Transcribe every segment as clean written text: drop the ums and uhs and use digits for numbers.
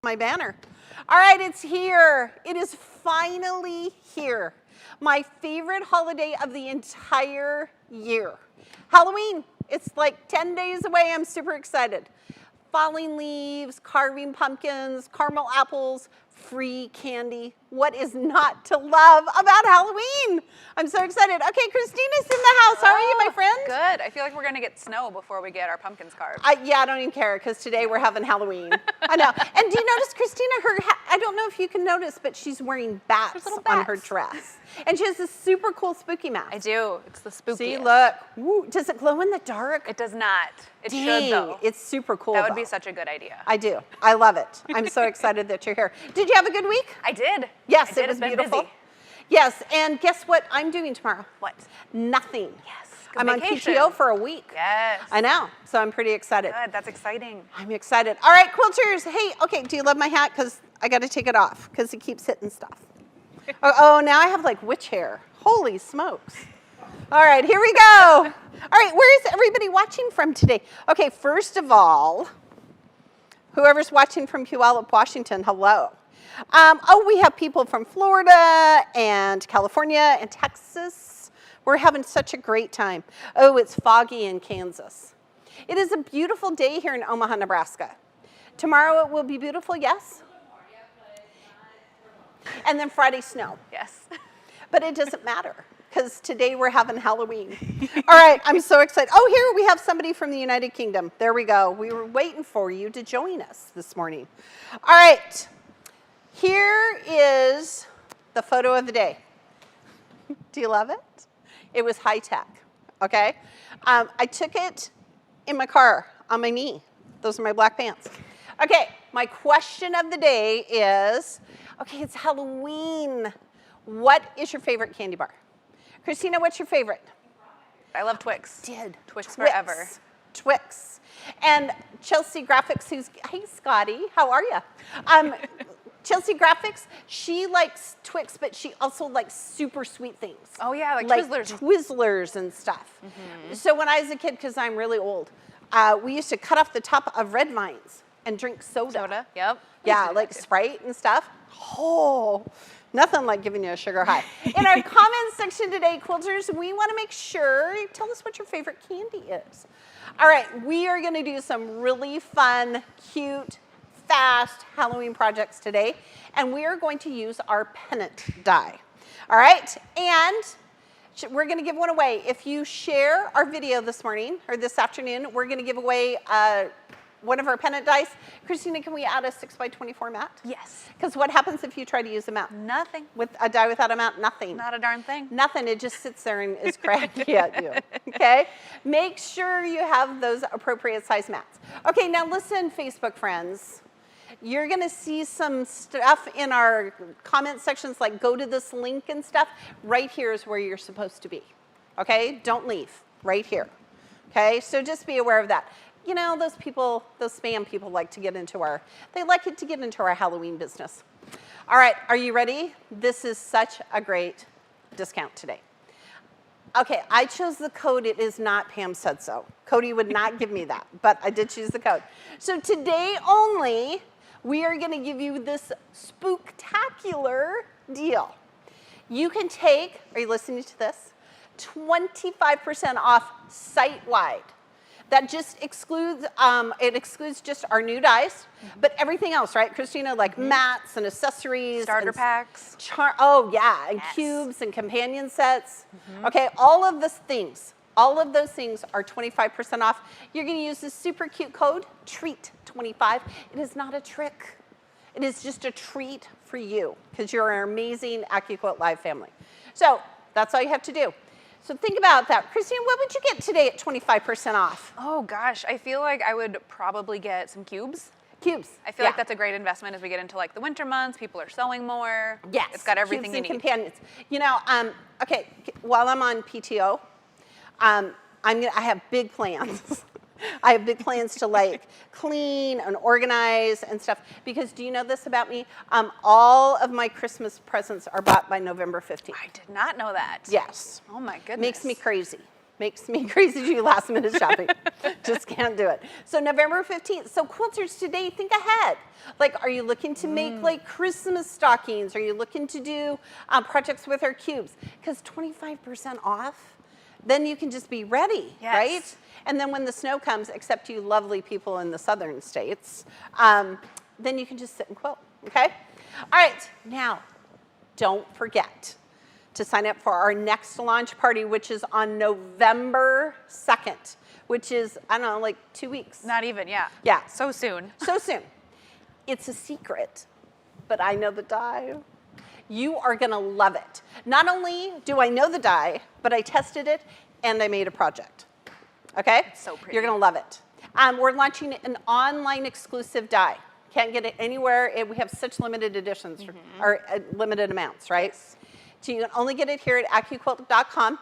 my banner. All right, it's here. It is finally here. My favorite holiday of the entire year. Halloween. It's like 10 days away. I'm super excited. Falling leaves, carving pumpkins, caramel apples, free candy. What is not to love about Halloween? I'm so excited. Okay, Christina's in the house. How are you, my friend? Good. I feel like we're going to get snow before we get our pumpkins carved. Yeah, I don't even care because today we're having Halloween. I know. And do you notice Christina, I don't know if you can notice, but she's wearing bats on her dress. And she has this super cool spooky mask. I do. It's the spookiest. See, look. Woo. Does it glow in the dark? It does not. It Dang, should, though. It's super cool, That would be such a good idea. I do. I love it. I'm so excited that you're here. Did you have a good week? I did. Yes, it was been beautiful. Busy. Yes, and guess what I'm doing tomorrow? What? Nothing. Yes. I'm vacation. on PTO for a week. Yes. I know, so I'm pretty excited. Good, that's exciting. I'm excited. All right, quilters. Hey, okay, do you love my hat? Because I got to take it off because it keeps hitting stuff. Oh, now I have like witch hair. Holy smokes. All right, here we go. All right, where is everybody watching from today? Okay, first of all, whoever's watching from Puyallup, Washington, hello. We have people from Florida and California and Texas. We're having such a great time. Oh, it's foggy in Kansas. It is a beautiful day here in Omaha, Nebraska. Tomorrow it will be beautiful, yes? And then Friday, snow. Yes. But it doesn't matter because today we're having Halloween. All right, I'm so excited. Oh, here we have somebody from the United Kingdom. There we go. We were waiting for you to join us this morning. All right, here is the photo of the day. Do you love it? It was high tech, okay? I took it in my car on my knee. Those are my black pants. Okay, my question of the day is, okay, it's Halloween. What is your favorite candy bar? Christina, what's your favorite? I love Twix. Twix forever. Twix. And Chelsea Graphics, hey Scotty, how are you? Chelsea Graphics, she likes Twix, but she also likes super sweet things. Oh yeah, like Twizzlers. Twizzlers and stuff. Mm-hmm. So when I was a kid, because I'm really old, we used to cut off the top of red vines and drink soda. Yep. Yeah, like Sprite and stuff. Oh, nothing like giving you a sugar high. In our comments section today, quilters, we want to make sure, tell us what your favorite candy is. All right, we are going to do some really fun, cute, fast Halloween projects today, and we are going to use our Pennant die. All right, and we're going to give one away. If you share our video this morning or this afternoon, we're going to give away one of our Pennant dies. Christina, can we add a 6x24 mat? Yes. Because what happens if you try to use a mat? Nothing. With a die without a mat? Nothing. Not a darn thing. Nothing. It just sits there and is craggy at you. Okay? Make sure you have those appropriate size mats. Okay, now listen, Facebook friends. You're going to see some stuff in our comment sections, like go to this link and stuff. Right here is where you're supposed to be. Okay? Don't leave. Right here. Okay? So just be aware of that. You know, those people, those spam people like to get into our Halloween business. All right, are you ready? This is such a great discount today. Okay, I chose the code. It is not Pam said so. Cody would not give me that, but I did choose the code. So today only, we are going to give you this spooktacular deal. You can take, are you listening to this? 25% off site-wide. That just excludes, it excludes just our new dies, but everything else, right, Christina? Like mats and accessories. Starter packs. Oh, yeah, and cubes and companion sets. Okay, all of those things are 25% off. You're going to use this super cute code, TREAT25. It is not a trick. It is just a treat for you because you're our amazing AccuQuilt Live family. So that's all you have to do. So think about that. Christine, what would you get today at 25% off? Oh gosh, I feel like I would probably get some cubes. Cubes. I feel like that's a great investment as we get into like the winter months. People are sewing more. Yes. It's got everything cubes you and need. Companions. You know, okay, while I'm on PTO, I have big plans. I have big plans to like clean and organize and stuff because do you know this about me? All of my Christmas presents are bought by November 15th. I did not know that. Yes. Oh my goodness. Makes me crazy. Makes me crazy to do last minute shopping. Just can't do it. So November 15th. So quilters today, think ahead. Like, are you looking to make like Christmas stockings? Are you looking to do projects with our cubes? Because 25% off, then you can just be ready, Yes. right? And then when the snow comes, except you lovely people in the southern states, then you can just sit and quilt, okay? All right, now, don't forget to sign up for our next launch party, which is on November 2nd, which is, I don't know, like 2 weeks. Not even, yeah. Yeah. So soon. So soon. It's a secret, but I know the die. You are gonna love it. Not only do I know the die, but I tested it and I made a project. Okay? It's so pretty. You're gonna love it. We're launching an online exclusive die. Can't get it anywhere. We have such limited editions, or limited amounts, right? Yes. So you can only get it here at AccuQuilt.com.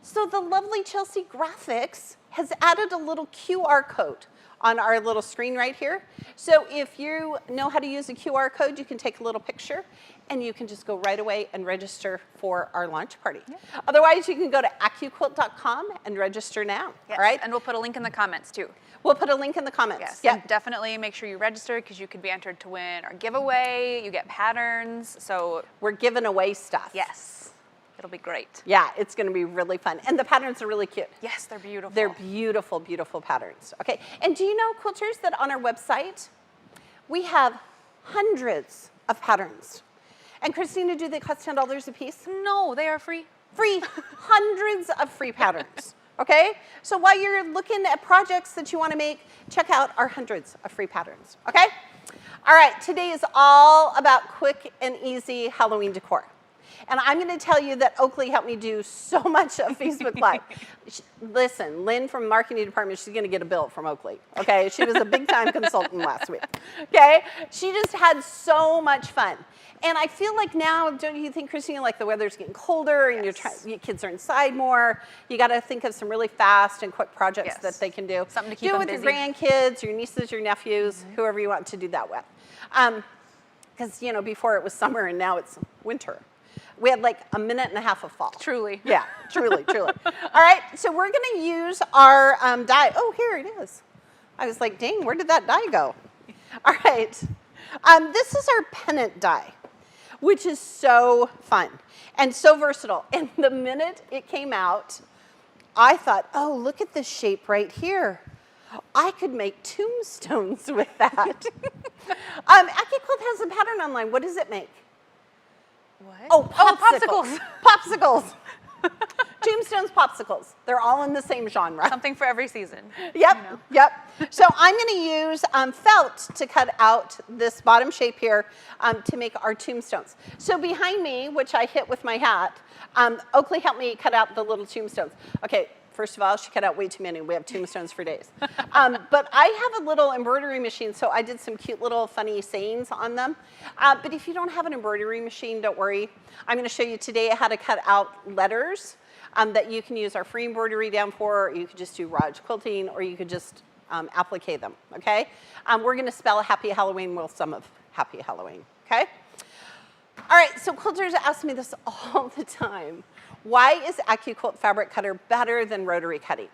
So the lovely Chelsea Graphics has added a little QR code on our little screen right here. So if you know how to use a QR code, you can take a little picture and you can just go right away and register for our launch party. Yeah. Otherwise, you can go to AccuQuilt.com and register now, Yes. all right? And we'll put a link in the comments too. We'll put a link in the comments. Yes. Yeah. And definitely make sure you register because you could be entered to win our giveaway. You get patterns. So We're giving away stuff. yes, it'll be great. Yeah, it's gonna be really fun. And the patterns are really cute. Yes, they're beautiful. They're beautiful, beautiful patterns. Okay, and do you know, quilters, that on our website, we have hundreds of patterns. And Christina, do they cost $10 a piece? No, they are free. Free, hundreds of free patterns, okay? So while you're looking at projects that you wanna make, check out our hundreds of free patterns, okay? All right, today is all about quick and easy Halloween decor. And I'm gonna tell you that Oakley helped me do so much of Facebook Live. Listen, Lynn from marketing department, she's gonna get a bill from Oakley, okay? She was a big time consultant last week, okay? She just had so much fun. And I feel like now, don't you think, Christina, like the weather's getting colder and Yes. your kids are inside more, you gotta think of some really fast and quick projects Yes. that they can do. Something to keep do it them with busy. your grandkids, your nieces, your nephews, whoever you want to do that with. Because, you know, before it was summer and now it's winter. We had like a minute and a half of fall. Truly. Yeah, truly, truly. All right, so we're gonna use our die. Oh, here it is. I was like, dang, where did that die go? All right, this is our Pennant die, which is so fun and so versatile. And the minute it came out, I thought, oh, look at this shape right here. I could make tombstones with that. AccuQuilt has a pattern online. What does it make? What? Oh, popsicles. Popsicles. Tombstones, popsicles. They're all in the same genre. Something for every season. Yep, you know. yep. So I'm going to use felt to cut out this bottom shape here to make our tombstones. So behind me, which I hit with my hat, Oakley helped me cut out the little tombstones. Okay, first of all, she cut out way too many. We have tombstones for days. But I have a little embroidery machine, so I did some cute little funny sayings on them. But if you don't have an embroidery machine, don't worry. I'm going to show you today how to cut out letters that you can use our free embroidery down for, or you could just do Raj quilting, or you could just applique them, okay? We're going to spell Happy Halloween with some of Happy Halloween, okay? All right, so quilters ask me this all the time. Why is AccuQuilt fabric cutter better than rotary cutting?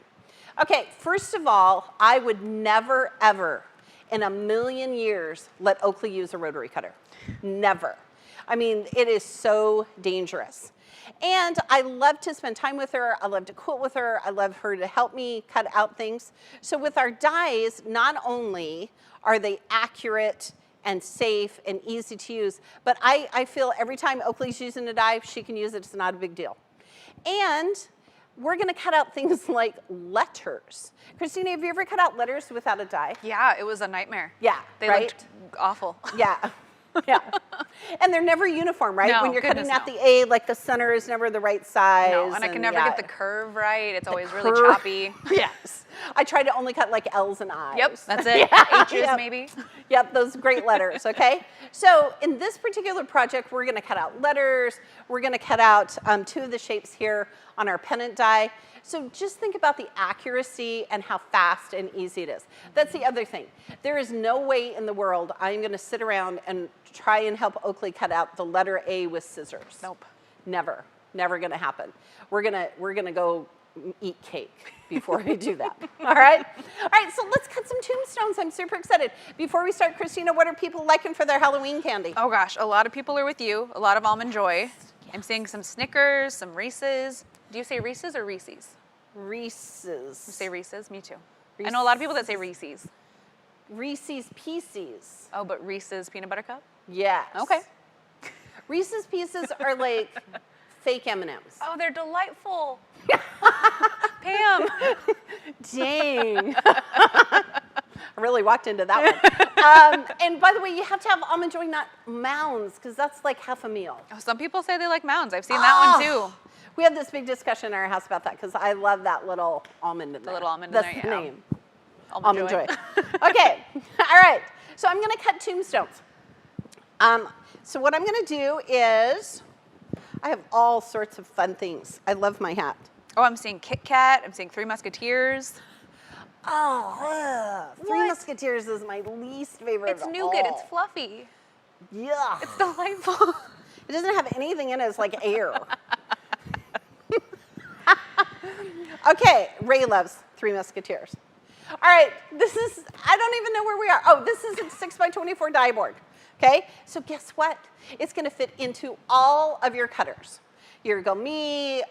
Okay, first of all, I would never, ever in a million years let Oakley use a rotary cutter. Never. I mean, it is so dangerous. And I love to spend time with her. I love to quilt with her. I love her to help me cut out things. So with our dies, not only are they accurate and safe and easy to use, but I feel every time Oakley's using a die, she can use it. It's not a big deal. And we're gonna cut out things like letters. Christina, have you ever cut out letters without a die? Yeah, it was a nightmare. Yeah, They right? looked awful. Yeah, yeah. And they're never uniform, right? No, When you're cutting goodness, out no. the A, like the center is never the right size. No, and I can never yeah. get the curve right. It's always really curve. choppy. Yes. I try to only cut like L's and I's. Yep, that's it. Yeah, H's yep. maybe. Yep, those great letters, okay? So in this particular project, we're gonna cut out letters. We're gonna cut out 2 of the shapes here on our Pennant die. So just think about the accuracy and how fast and easy it is. That's the other thing. There is no way in the world I'm gonna sit around and try and help Oakley cut out the letter A with scissors. Nope. Never, never gonna happen. We're gonna go eat cake before we do that. All right? All right, so let's cut some tombstones. I'm super excited. Before we start, Christina, what are people liking for their Halloween candy? Oh gosh, a lot of people are with you. A lot of Almond Joy. Yes. I'm seeing some Snickers, some Reese's. Do you say Reese's or Reese's? Reese's. You say Reese's? Me too. Reese's. I know a lot of people that say Reese's. Reese's Pieces. Oh, but Reese's peanut butter cup? Yes. Okay. Reese's Pieces are like fake M&Ms. Oh, they're delightful. Pam. Dang. I really walked into that one. And by the way, you have to have Almond Joy, not mounds, because that's like half a meal. Oh, some people say they like mounds. I've seen that one too. We had this big discussion in our house about that because I love that little almond in there. The little almond that's in there, the yeah. name. Almond Joy. Okay, all right. So I'm gonna cut tombstones. So what I'm gonna do is, I have all sorts of fun things. I love my hat. Oh, I'm seeing Kit Kat. I'm seeing Three Musketeers. Oh, Three Musketeers is my least favorite. It's nougat. It's fluffy. Yeah. It's delightful. It doesn't have anything in it. It's like air. Okay, Ray loves Three Musketeers. All right, I don't even know where we are. Oh, this is a 6x24 die board. Okay, so guess what? It's gonna fit into all of your cutters. Your Gourmet,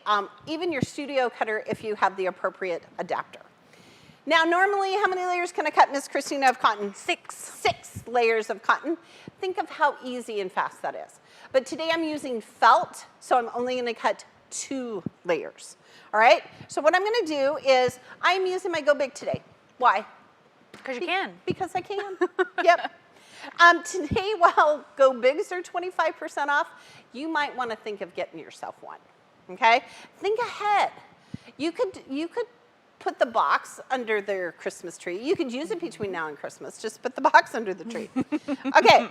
even your studio cutter if you have the appropriate adapter. Now, normally, how many layers can I cut, Miss Christina, of cotton? 6. 6 layers of cotton. Think of how easy and fast that is. But today I'm using felt, so I'm only gonna cut 2 layers. All right, so what I'm gonna do is, I'm using my Go Big today. Why? Because you can. Because I can, yep. Today, while Go Bigs are 25% off, you might wanna think of getting yourself one, okay? Think ahead. You could put the box under their Christmas tree. You could use it between now and Christmas. Just put the box under the tree. Okay,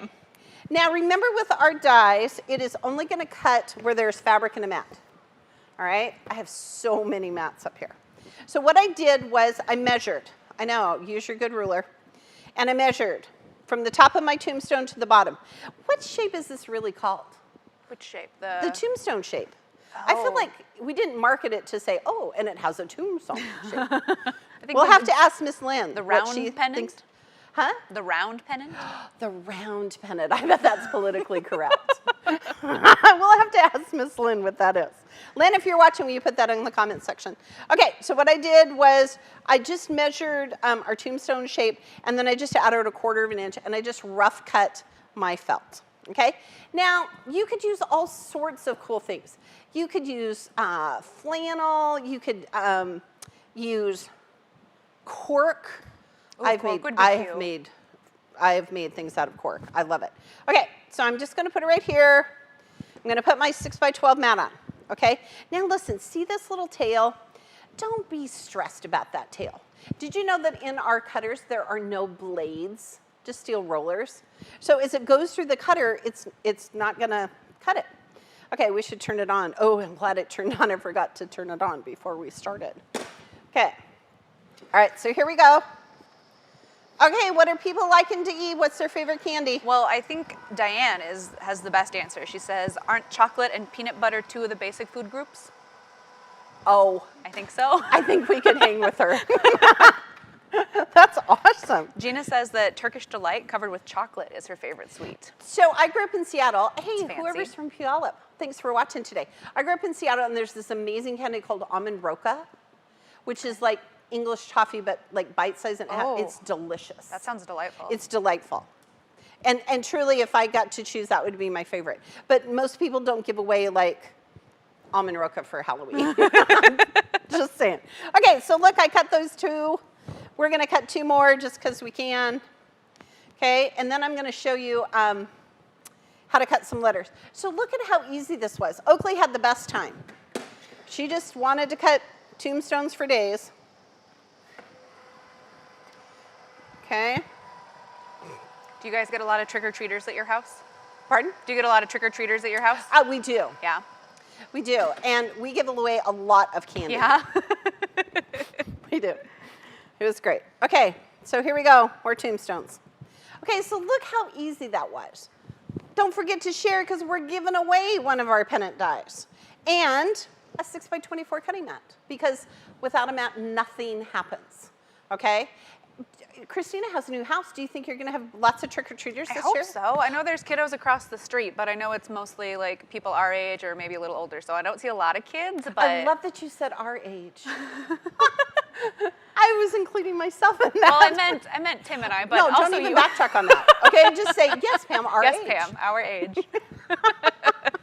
now remember with our dies, it is only gonna cut where there's fabric in a mat. All right, I have so many mats up here. So what I did was I measured. I know, use your good ruler. And I measured from the top of my tombstone to the bottom. What shape is this really called? Which shape? The tombstone shape. Oh. I feel like we didn't market it to say, oh, and it has a tombstone shape. We'll have to ask Miss Lynn. The round pennant? Thinks. Huh? The round pennant? The round pennant. I bet that's politically correct. We'll have to ask Miss Lynn what that is. Lynn, if you're watching, will you put that in the comments section? Okay, so what I did was I just measured our tombstone shape, and then I just added 1/4 of an inch, and I just rough cut my felt. Okay? Now, you could use all sorts of cool things. You could use flannel. You could use cork. Ooh, I have made things out of cork. I love it. Okay, so I'm just gonna put it right here. I'm gonna put my 6x12 mat on, okay? Now listen, see this little tail? Don't be stressed about that tail. Did you know that in our cutters, there are no blades, just steel rollers? So as it goes through the cutter, it's not gonna cut it. Okay, we should turn it on. Oh, I'm glad it turned on. I forgot to turn it on before we started. Okay, all right, so here we go. Okay, what are people liking to eat? What's their favorite candy? Well, I think Diane has the best answer. She says, aren't chocolate and peanut butter 2 of the basic food groups? Oh. I think so. I think we could hang with her. That's awesome. Gina says that Turkish Delight covered with chocolate is her favorite sweet. So I grew up in Seattle. Hey, fancy. Whoever's from Puyallup, thanks for watching today. I grew up in Seattle, and there's this amazing candy called almond roca, which is like English toffee, but like bite size, and it's delicious. That sounds delightful. It's delightful. And truly, if I got to choose, that would be my favorite. But most people don't give away like almond roca for Halloween. Just saying. Okay, so look, I cut those 2. We're gonna cut 2 more just because we can. Okay, and then I'm gonna show you how to cut some letters. So look at how easy this was. Oakley had the best time. She just wanted to cut tombstones for days. Okay. Do you guys get a lot of trick-or-treaters at your house? Pardon? Do you get a lot of trick-or-treaters at your house? We do. Yeah. We do. And we give away a lot of candy. Yeah. We do. It was great. Okay, so here we go. More tombstones. Okay, so look how easy that was. Don't forget to share because we're giving away one of our Pennant dies. And a 6x24 cutting mat, because without a mat, nothing happens, okay? Christina has a new house. Do you think you're going to have lots of trick-or-treaters this I hope year? so. I know there's kiddos across the street, but I know it's mostly like people our age or maybe a little older, so I don't see a lot of kids, but... I love that you said our age. I was including myself in that. Well, I meant Tim and I, but no, also don't even you. backtrack on that. Okay, just say, yes, Pam, our age. Yes, Pam, our age.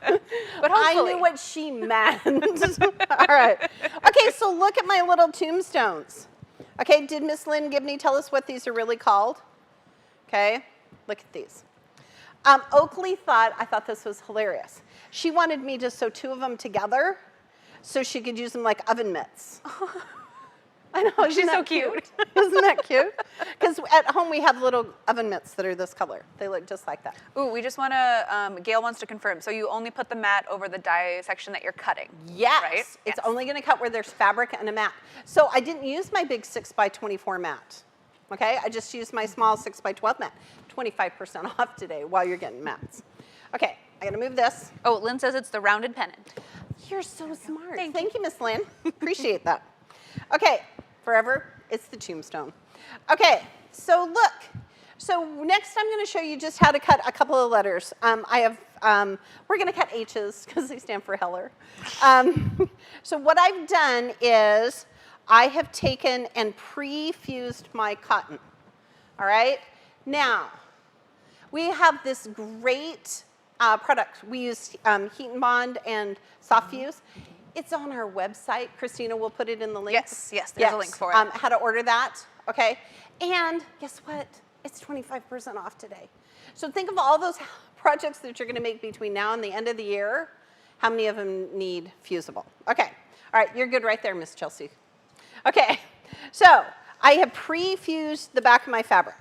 But hopefully. I knew what she meant. All right. Okay, so look at my little tombstones. Okay, did Miss Lynn Gibney tell us what these are really called? Okay, look at these. Oakley I thought this was hilarious. She wanted me to sew 2 of them together so she could use them like oven mitts. I know, She's so cute. Isn't that cute? Because at home we have little oven mitts that are this color. They look just like that. Ooh, we just want to, Gail wants to confirm. So you only put the mat over the die section that you're cutting. Yes, right? It's Yes. only going to cut where there's fabric and a mat. So I didn't use my big 6x24 mat. Okay, I just used my small 6x12 mat. 25% off today while you're getting mats. Okay, I got to move this. Oh, Lynn says it's the rounded pennant. You're so smart. Thank you, Miss Lynn. Appreciate that. Okay, forever, it's the tombstone. Okay, so look. So next I'm going to show you just how to cut a couple of letters. We're going to cut H's because they stand for Heller. So what I've done is I have taken and pre-fused my cotton. All right? Now, we have this great product. We use Heat and Bond and Soft Fuse. It's on our website. Christina will put it in the link. Yes, there's a link for it. How to order that, okay? And guess what? It's 25% off today. So think of all those projects that you're going to make between now and the end of the year. How many of them need Fusible? Okay. All right, you're good right there, Miss Chelsea. Okay, so I have pre-fused the back of my fabric.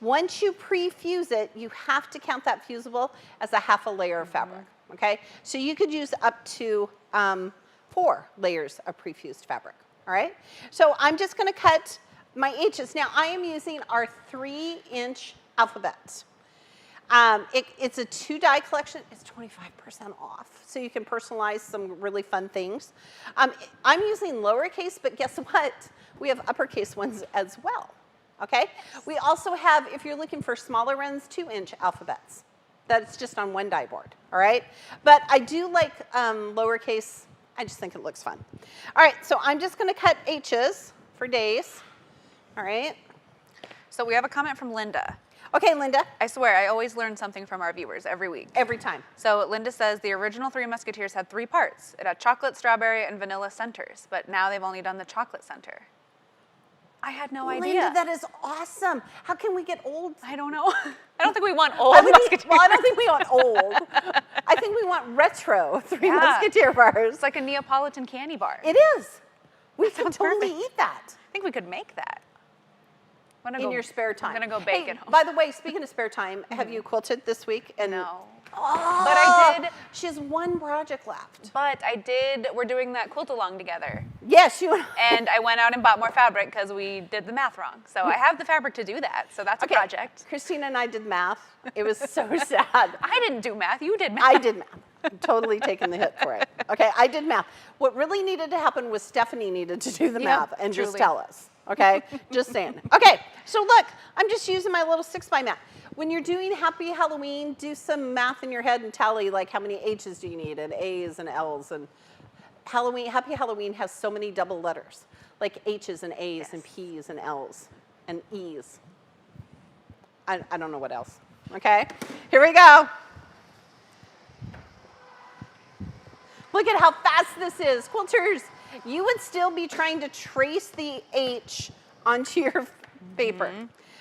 Once you pre-fuse it, you have to count that Fusible as a half a layer of fabric, okay? So you could use up to 4 layers of pre-fused fabric, all right? So I'm just gonna cut my H's. Now I am using our 3-inch alphabets. It's a 2-die collection. It's 25% off, so you can personalize some really fun things. I'm using lowercase, but guess what? We have uppercase ones as well, okay? We also have, if you're looking for smaller runs, 2-inch alphabets. That's just on 1 die board, all right? But I do like lowercase. I just think it looks fun. All right, so I'm just going to cut H's for days, all right? So we have a comment from Linda. Okay, Linda. I swear, I always learn something from our viewers every week. Every time. So Linda says the original 3 Musketeers had 3 parts. It had chocolate, strawberry, and vanilla centers, but now they've only done the chocolate center. I had no idea. Linda, that is awesome. How can we get old? I don't know. I don't think we want old I Musketeers. Well, I don't think we want old. I think we want retro 3 Musketeer bars. It's like a Neapolitan candy bar. It is. We can totally perfect. eat that. I think we could make that. In your spare time. I'm gonna go bake at home. By the way, speaking of spare time, have you quilted this week? And No. Oh, But I did. She has 1 project left. But I did. We're doing that quilt along together. Yes, you. And I went out and bought more fabric because we did the math wrong. So I have the fabric to do that. So that's a project. Christina and I did math. It was so sad. I didn't do math. You did math. I did math. I'm totally taking the hit for it. Okay, I did math. What really needed to happen was Stephanie needed to do the math and just truly. tell us. Okay, just saying. Okay, so look, I'm just using my little 6x mat. When you're doing Happy Halloween, do some math in your head and tally like how many H's do you need and A's and L's and Halloween. Happy Halloween has so many double letters, like H's and A's and P's and L's and E's. I don't know what else. Okay, here we go. Look at how fast this is. Quilters, you would still be trying to trace the H onto your paper.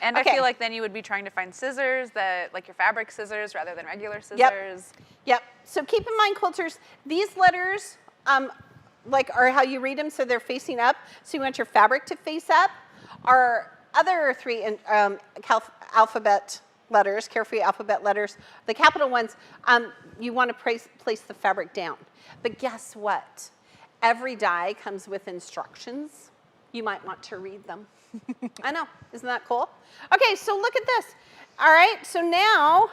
And Okay. I feel like then you would be trying to find scissors like your fabric scissors rather than regular scissors. Yep. So keep in mind, quilters, these letters are how you read them, so they're facing up. So you want your fabric to face up. Our other 3 alphabet letters, carefree alphabet letters, the capital ones, you want to place the fabric down. But guess what? Every die comes with instructions. You might want to read them. I know, isn't that cool? Okay, so look at this. All right, so now,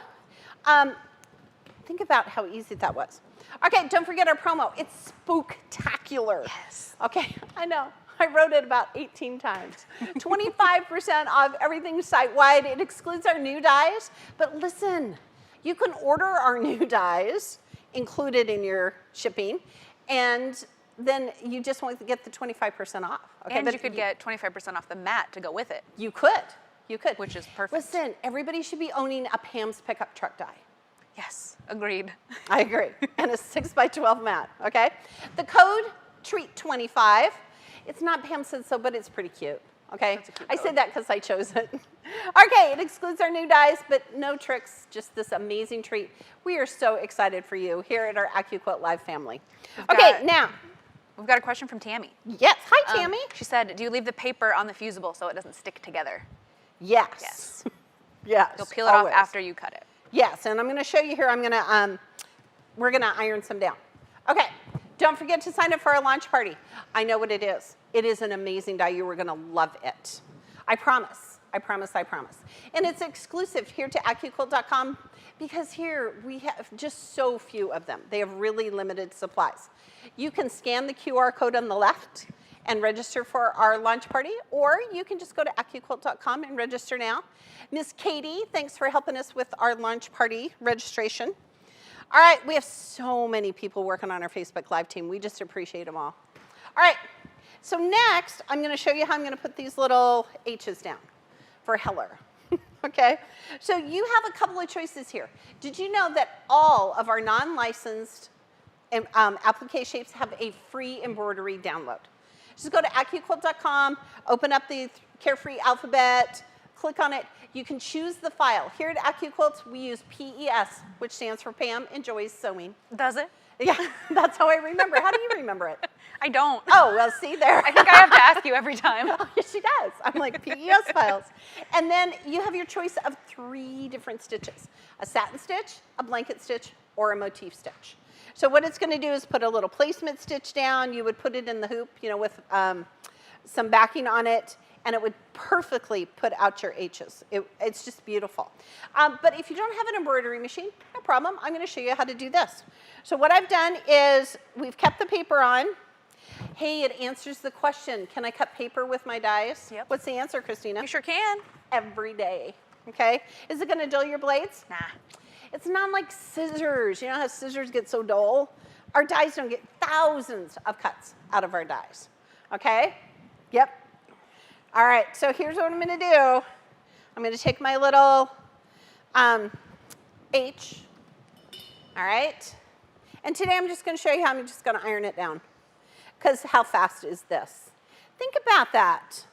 think about how easy that was. Okay, don't forget our promo. It's spooktacular. Yes. Okay, I know. I wrote it about 18 times. 25% off everything site-wide. It excludes our new dies. But listen, you can order our new dies included in your shipping, and then you just won't get the 25% off. Okay, And you could get 25% off the mat to go with it. You could. You could. Which is perfect. Listen, everybody should be owning a Pam's pickup truck die. Yes, agreed. I agree. And a 6x12 mat, okay? The code, TREAT25. It's not Pam said so, but it's pretty cute, okay? That's a cute I code. said that because I chose it. Okay, it excludes our new dies, but no tricks, just this amazing treat. We are so excited for you here at our AccuQuilt Live family. Okay, now. We've got a question from Tammy. Yes, hi Tammy. She said, do you leave the paper on the Fusible so it doesn't stick together? Yes. Yes. Yes. You'll peel it always. off after you cut it. Yes, and I'm going to show you here. We're going to iron some down. Okay, don't forget to sign up for our launch party. I know what it is. It is an amazing die. You are going to love it. I promise. I promise. I promise. And it's exclusive here to AccuQuilt.com because here we have just so few of them. They have really limited supplies. You can scan the QR code on the left and register for our launch party, or you can just go to AccuQuilt.com and register now. Miss Katie, thanks for helping us with our launch party registration. All right, we have so many people working on our Facebook Live team. We just appreciate them all. All right, so next, I'm gonna show you how I'm gonna put these little H's down for Heller, okay? So you have a couple of choices here. Did you know that all of our non-licensed applique shapes have a free embroidery download? Just go to AccuQuilt.com, open up the Carefree alphabet, click on it. You can choose the file. Here at AccuQuilt, we use PES, which stands for Pam Enjoys Sewing. Does it? Yeah, that's how I remember. How do you remember it? I don't. Oh, well, see there. I think I have to ask you every time. Oh, yes, she does. I'm like, PES files. And then you have your choice of 3 different stitches, a satin stitch, a blanket stitch, or a motif stitch. So what it's going to do is put a little placement stitch down. You would put it in the hoop, you know, with some backing on it, and it would perfectly put out your H's. It's just beautiful. But if you don't have an embroidery machine, no problem. I'm going to show you how to do this. So what I've done is we've kept the paper on. Hey, it answers the question, can I cut paper with my dies? Yep. What's the answer, Christina? You sure can. Every day, okay? Is it going to dull your blades? Nah. It's not like scissors. You know how scissors get so dull? Our dies don't get thousands of cuts out of our dies, okay? Yep. All right, so here's what I'm gonna do. I'm gonna take my little H, all right? And today I'm just gonna show you how I'm just gonna iron it down, because how fast is this? Think about that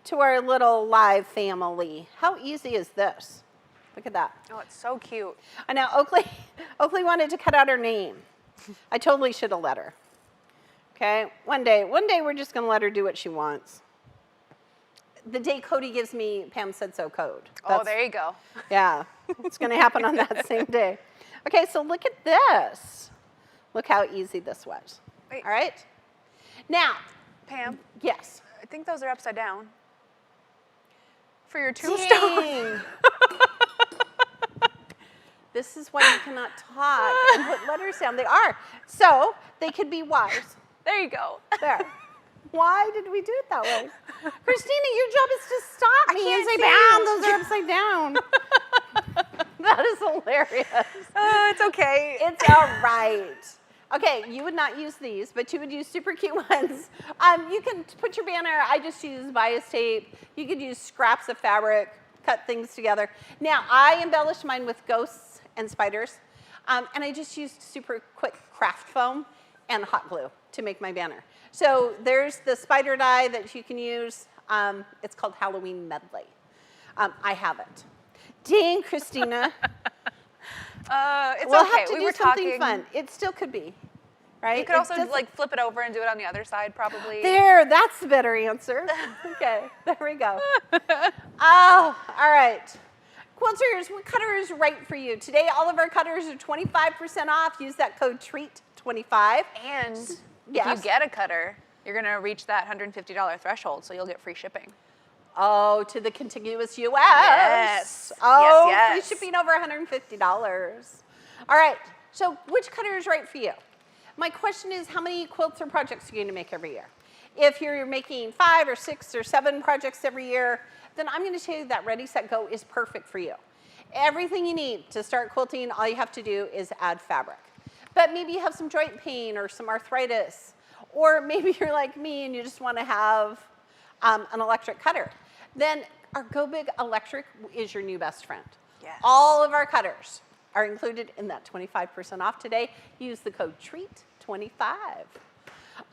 to our little live family. How easy is this? Look at that. Oh, it's so cute. I know Oakley wanted to cut out her name. I totally should have let her. Okay, one day we're just gonna let her do what she wants. The day Cody gives me Pam said so code. Oh, there you go. Yeah, it's gonna happen on that same day. Okay, so look at this. Look how easy this was. Wait. All right. Now, Pam, yes. I think those are upside down. For your tombstone. Dang. This is why you cannot talk and put letters down. They are. So they could be Y's. There you go. There. Why did we do it that way? Christina, your job is to stop me and say, Bam, those are upside down. That is hilarious. Oh, it's okay. It's all right. Okay, you would not use these, but you would use super cute ones. You can put your banner, I just use bias tape. You could use scraps of fabric, cut things together. Now, I embellished mine with ghosts and spiders, and I just used super quick craft foam and hot glue to make my banner. So there's the spider die that you can use. It's called Halloween Medley. I have it. Dang, Christina. It's We'll okay. have to We do were something talking. fun. It still could be, right? You could also like flip it over and do it on the other side, probably. There, that's the better answer. Okay, there we go. Oh, all right. Quilters, what cutter is right for you? Today, all of our cutters are 25% off. Use that code TREAT25. And if Yes. you get a cutter, you're going to reach that $150 threshold, so you'll get free shipping. Oh, to the contiguous U.S. Yes. Oh, Yes. free shipping over $150. All right, So which cutter is right for you? My question is, how many quilts or projects are you going to make every year? If you're making 5 or 6 or 7 projects every year, then I'm going to tell you that Ready, Set, Go is perfect for you. Everything you need to start quilting, all you have to do is add fabric. But maybe you have some joint pain or some arthritis, or maybe you're like me and you just want to have an electric cutter. Then our Go Big Electric is your new best friend. Yes. All of our cutters are included in that 25% off today. Use the code TREAT25. All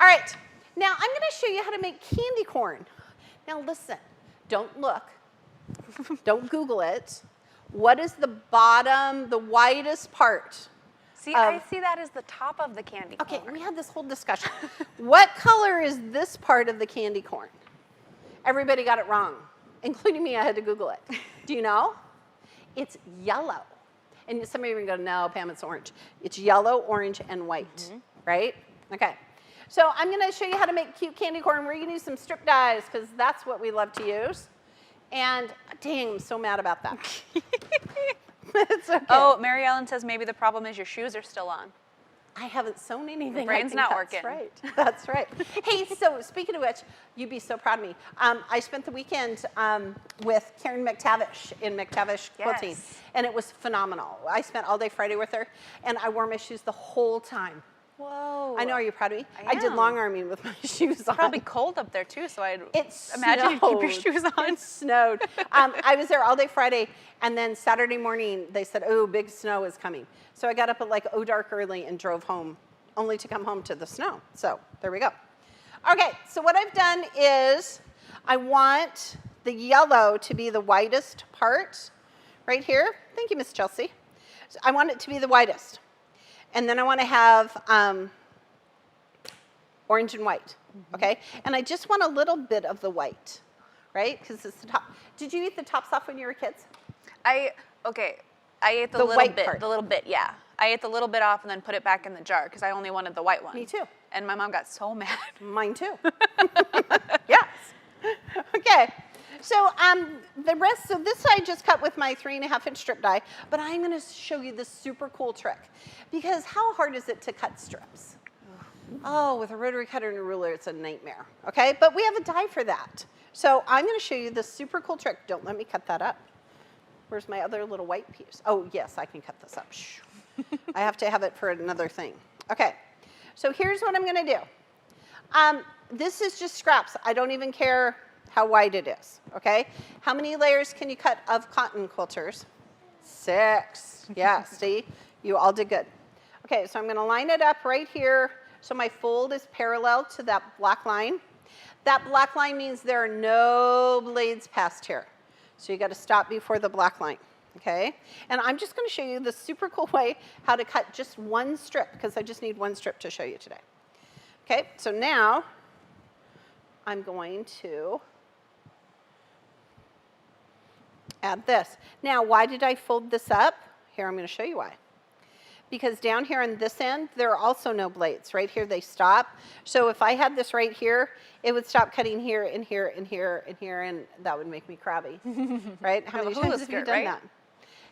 right, now I'm going to show you how to make candy corn. Now listen, don't look, don't Google it. What is the bottom, the widest part? See, I see that as the top of the candy corn. Okay, we had this whole discussion. What color is this part of the candy corn? Everybody got it wrong, including me. I had to Google it. Do you know? It's yellow. And some of you are going to go, no, Pam, it's orange. It's yellow, orange, and white, right? Okay. So I'm going to show you how to make cute candy corn. We're going to use some strip dies because that's what we love to use. And dang, I'm so mad about that. It's okay. Oh, Mary Ellen says maybe the problem is your shoes are still on. I haven't sewn anything. Brain's not working. That's right. That's right. Hey, so speaking of which, you'd be so proud of me. I spent the weekend with Karen McTavish in McTavish Quilting, and it was phenomenal. I spent all day Friday with her, and I wore my shoes the whole time. Whoa. I know, are you proud of me? I did am. long arming with my shoes on. Probably cold up there too, so I'd It imagine you keep your shoes on. It snowed. I was there all day Friday, and then Saturday morning they said, oh, big snow is coming. So I got up at like dark early and drove home, only to come home to the snow. So there we go. Okay, so what I've done is I want the yellow to be the widest part right here. Thank you, Miss Chelsea. So I want it to be the widest. And then I want to have orange and white, okay? And I just want a little bit of the white, right? Because it's the top. Did you eat the tops off when you were kids? I ate the little white bit, part. the little bit, yeah. I ate the little bit off and then put it back in the jar because I only wanted the white one. Me too. And my mom got so mad. Mine too. Yes. Okay. So the rest, so this I just cut with my 3.5-inch strip die, but I'm going to show you this super cool trick because how hard is it to cut strips? Oh, with a rotary cutter and a ruler, it's a nightmare. Okay, but we have a die for that. So I'm going to show you this super cool trick. Don't let me cut that up. Where's my other little white piece? Oh, yes, I can cut this up. Shh. I have to have it for another thing. Okay, so here's what I'm going to do. This is just scraps. I don't even care how wide it is, okay? How many layers can you cut of cotton quilters? 6. Yeah, see? You all did good. Okay, so I'm going to line it up right here so my fold is parallel to that black line. That black line means there are no blades past here. So you got to stop before the black line, okay? And I'm just going to show you the super cool way how to cut just one strip because I just need one strip to show you today. Okay, so now I'm going to add this. Now, why did I fold this up? Here, I'm going to show you why. Because down here on this end, there are also no blades. Right here, they stop. So if I had this right here, it would stop cutting here and here and here and here, and that would make me crabby, right? How many times have you done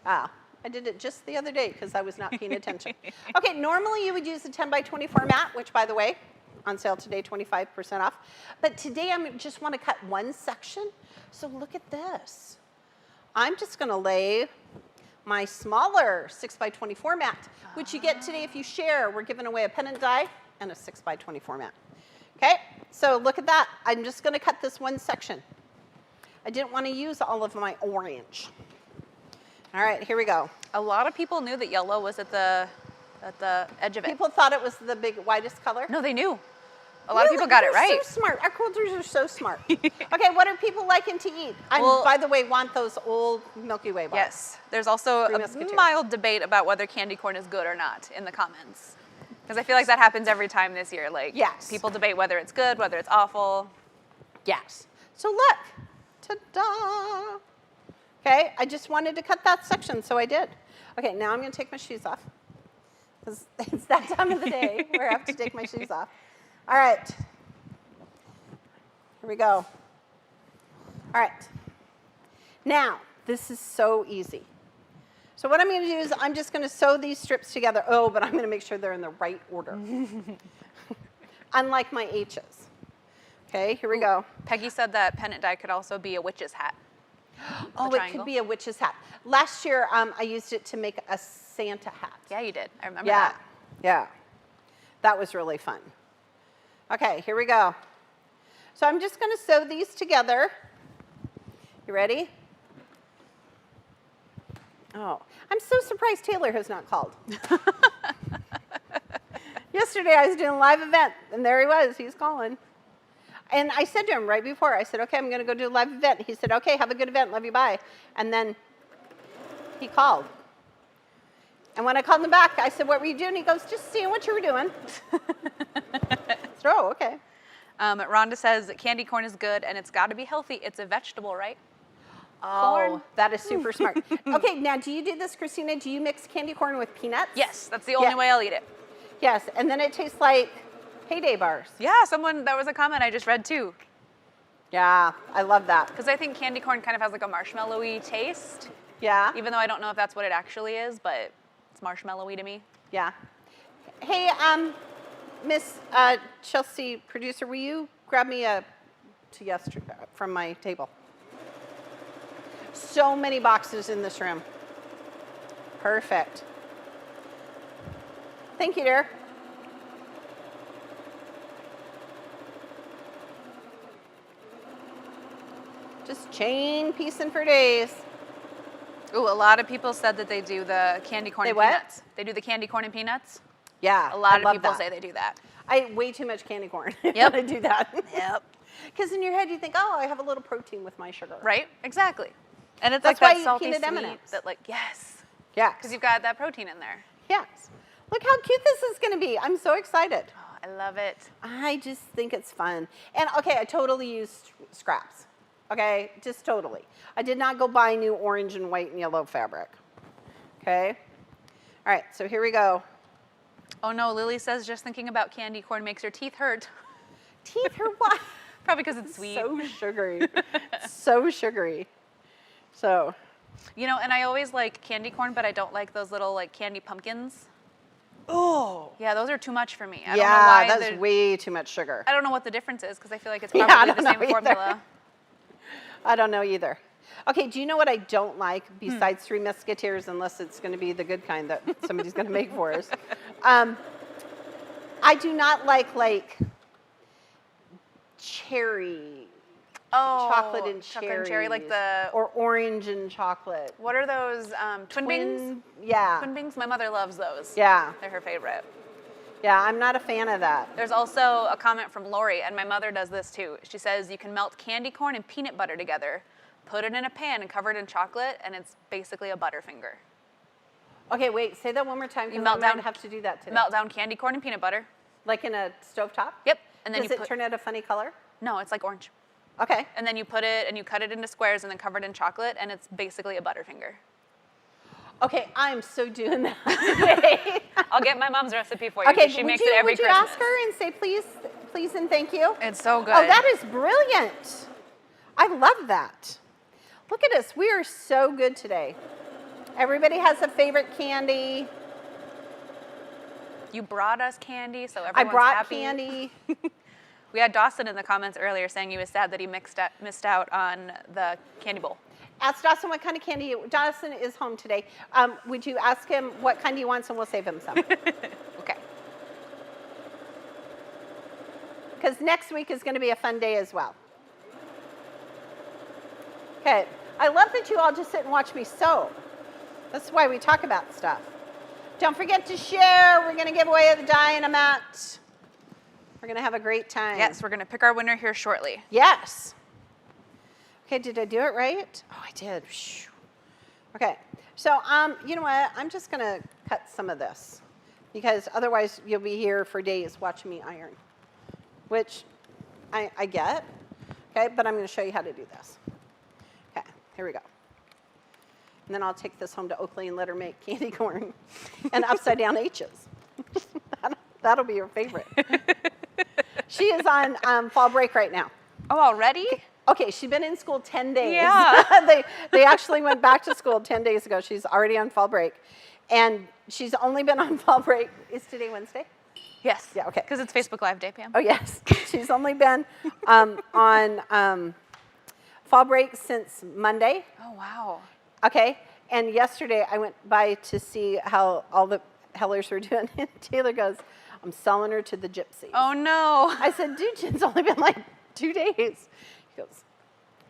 that? I did it just the other day because I was not paying attention. Okay, normally you would use a 10 by 24 mat, which, by the way, on sale today, 25% off. But today, I just want to cut one section. So look at this. I'm just going to lay my smaller 6 by 24 mat, which you get today if you share. We're giving away a Pennant die and a 6 by 24 mat. Okay, so look at that. I'm just going to cut this one section. I didn't want to use all of my orange. All right, here we go. A lot of people knew that yellow was at the edge of it. People thought it was the big widest color. No, they knew. A lot of people got it right. They're so smart. Our quilters are so smart. Okay, what are people liking to eat? I, by the way, want those old Milky Way bars. Yes. There's also Three a Musketeers. mild debate about whether candy corn is good or not in the comments. Because I feel like that happens every time this year. Like, yes. People debate whether it's good, whether it's awful. Yes. So look. Ta-da. Okay, I just wanted to cut that section, so I did. Okay, now I'm going to take my shoes off. Because it's that time of the day where I have to take my shoes off. All right. Here we go. All right. Now, this is so easy. So what I'm going to do is I'm just going to sew these strips together. Oh, but I'm going to make sure they're in the right order. Unlike my H's. Okay, here we go. Peggy said that pennant die could also be a witch's hat. Oh, it could be a witch's hat. Last year, I used it to make a Santa hat. Yeah, you did. I remember that. Yeah. That was really fun. Okay, here we go. So I'm just going to sew these together. You ready? Oh, I'm so surprised Taylor has not called. Yesterday I was doing a live event, and there he was. He's calling. And I said to him right before, I said, okay, I'm going to go do a live event. He said, okay, have a good event. Love you, bye. And then he called. And when I called him back, I said, what were you doing? He goes, just seeing what you were doing. So, oh, okay. Rhonda says that candy corn is good, and it's got to be healthy. It's a vegetable, right? Oh, Corn. that is super smart. Okay, now do you do this, Christina? Do you mix candy corn with peanuts? Yes, that's the only way I'll eat it. Yes, and then it tastes like Payday bars. Yeah, that was a comment I just read too. Yeah, I love that. Because I think candy corn kind of has like a marshmallowy taste. Yeah. Even though I don't know if that's what it actually is, but it's marshmallowy to me. Yeah. Hey, Miss Chelsea, producer, will you grab me a from my table? So many boxes in this room. Perfect. Thank you, dear. Just chain piecing for days. Ooh, a lot of people said that they do the candy corn and what? peanuts. They do the candy corn and peanuts. Yeah, A lot I of love people that. say they do that. I eat way too much candy corn. Yep. I do that. Yep. Because in your head you think, oh, I have a little protein with my sugar. Right? Exactly. And it's That's like why that I eat salty peanut sweet M&Ms. that like, yes. Yeah. Because you've got that protein in there. Yes. Look how cute this is going to be. I'm so excited. Oh, I love it. I just think it's fun. And okay, I totally used scraps. Okay, just totally. I did not go buy new orange and white and yellow fabric. Okay. All right, so here we go. Oh no, Lily says just thinking about candy corn makes your teeth hurt. Teeth are what? Probably because it's sweet. So sugary. So sugary. So. You know, and I always like candy corn, but I don't like those little like candy pumpkins. Oh. Yeah, those are too much for me. I don't know Yeah, why that's way too much sugar. I don't know what the difference is because I feel like it's Yeah, probably I the don't same know either. formula. I don't know either. Okay, do you know what I don't like besides Three Musketeers, unless it's going to be the good kind that somebody's going to make for us? I do not like cherry, chocolate and cherry, like the or orange and chocolate. what are those twin bings? Yeah. Twin bings. My mother loves those. Yeah. They're her favorite. Yeah, I'm not a fan of that. There's also a comment from Lori, and my mother does this too. She says you can melt candy corn and peanut butter together, put it in a pan and cover it in chocolate, and it's basically a Butterfinger. Okay, wait, say that one more time You because melt I down- might have to do that today. Melt down candy corn and peanut butter. Like in a stovetop? Yep. And then Does you it put turn out a funny color? No, it's like orange. Okay. And then you put it and you cut it into squares and then cover it in chocolate, and it's basically a Butterfinger. Okay, I'm so doing that today. I'll get my mom's recipe for you. Okay, She makes it every would you Christmas. ask her and say please and thank you? It's so good. Oh, that is brilliant. I love that. Look at us. We are so good today. Everybody has a favorite candy. You brought us candy, so I everyone's brought happy. candy. We had Dawson in the comments earlier saying he was sad that he missed out on the candy bowl. Ask Dawson what kind of candy. Dawson is home today. Would you ask him what kind he wants and we'll save him some? Okay. Because next week is going to be a fun day as well. Okay. I love that you all just sit and watch me sew. That's why we talk about stuff. Don't forget to share. We're going to give away the die and a mat. We're going to have a great time. Yes, we're going to pick our winner here shortly. Yes. Okay, did I do it right? Oh, I did. Phew. Okay. So, you know what? I'm just going to cut some of this because otherwise you'll be here for days watching me iron, which I get. Okay, but I'm going to show you how to do this. Okay, here we go. And then I'll take this home to Oakley and let her make candy corn and upside down H's. That'll be your favorite. She is on fall break right now. Oh, already? Okay, she's been in school 10 days. Yeah. they actually went back to school 10 days ago. She's already on fall break. And she's only been on fall break. Is today Wednesday? Yes. Yeah, okay. Because it's Facebook Live Day, Pam. Oh, yes. She's only been on fall break since Monday. Oh, wow. Okay. And yesterday I went by to see how all the hellers were doing. And Taylor goes, I'm selling her to the gypsies. Oh, no. I said, dude, it's only been like 2 days. He goes,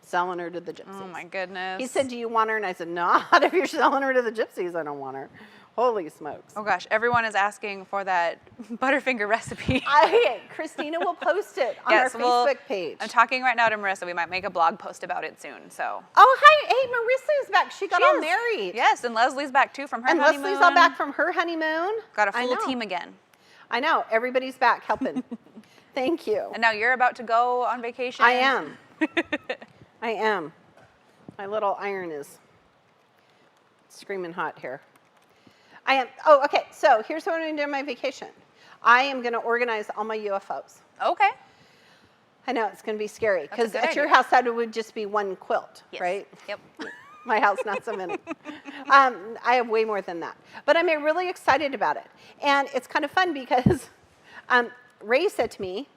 selling her to the gypsies. Oh, my goodness. He said, do you want her? And I said, no, not if you're selling her to the gypsies, I don't want her. Holy smokes. Oh, gosh. Everyone is asking for that Butterfinger recipe. Christina will post it on Yes, our well, Facebook page. I'm talking right now to Marissa. We might make a blog post about it soon, so. Oh, hi. Hey, Marissa is back. She got She all is. married. Yes, and Leslie's back, too, from her And honeymoon. Leslie's all back from her honeymoon. Got a I full know. team again. I know. Everybody's back helping. Thank you. And now you're about to go on vacation. I am. I am. My little iron is screaming hot here. I am. Oh, okay. So here's what I'm going to do on my vacation. I am going to organize all my UFOs. Okay. I know it's going to be scary That's a because good at your idea. house that would just be one quilt, Yes. right? Yep. My house, not so many. I have way more than that. But I'm really excited about it. And it's kind of fun because Ray said to me,